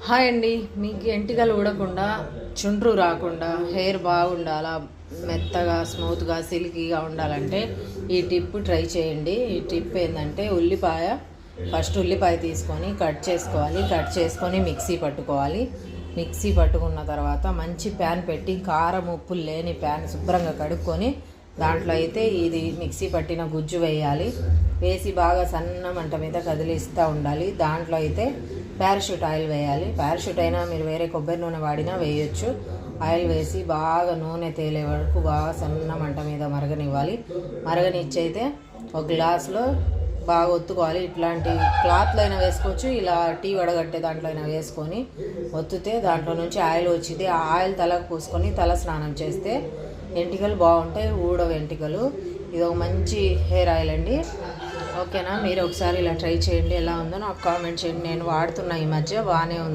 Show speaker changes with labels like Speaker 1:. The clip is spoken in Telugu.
Speaker 1: హాయ్ అండి. మీకు ఎంటికలు ఊడకుండా, చుండ్రు రాకుండా, హెయిర్ బాగుండాలా, మెత్తగా స్మూత్గా సిల్కీగా ఉండాలంటే ఈ టిప్ ట్రై చేయండి. ఈ టిప్ ఏంటంటే ఫస్ట్ ఉల్లిపాయ తీసుకొని కట్ చేసుకోవాలి. కట్ చేసుకొని మిక్సీ పట్టుకోవాలి. మిక్సీ పట్టుకున్న తర్వాత మంచి ప్యాన్ పెట్టి కారం ఉప్పులు లేని ప్యాన్ శుభ్రంగా కడుక్కొని దాంట్లో అయితే ఇది మిక్సీ పట్టిన గుజ్జు వేయాలి. వేసి బాగా సన్న మంట మీద కదిలిస్తూ ఉండాలి. దాంట్లో అయితే పారాషూట్ ఆయిల్ వేయాలి. పారాషూట్ అయినా మీరు వేరే కొబ్బరి నూనె వాడినా వేయొచ్చు. ఆయిల్ వేసి బాగా నూనె తేలే వరకు బాగా సన్న మంట మీద మరగనివ్వాలి. మరగనిచ్చి అయితే ఒక గ్లాసులో బాగా ఒత్తుకోవాలి. ఇట్లాంటి క్లాత్లో అయినా వేసుకోవచ్చు, ఇలా టీ వడగట్టే దాంట్లో అయినా వేసుకొని ఒత్తితే దాంట్లో నుంచి ఆయిల్ వచ్చింది. ఆ ఆయిల్ తలకు పూసుకొని తల స్నానం చేస్తే ఎంటికలు బాగుంటాయి, ఊడవ ఎంటికలు. ఇది ఒక మంచి హెయిర్ ఆయిల్ అండి. ఓకేనా? మీరు ఒకసారి ఇలా ట్రై చేయండి. ఎలా ఉందో నాకు కామెంట్ చేయండి. నేను వాడుతున్నా, ఈ మధ్య బాగానే ఉంది.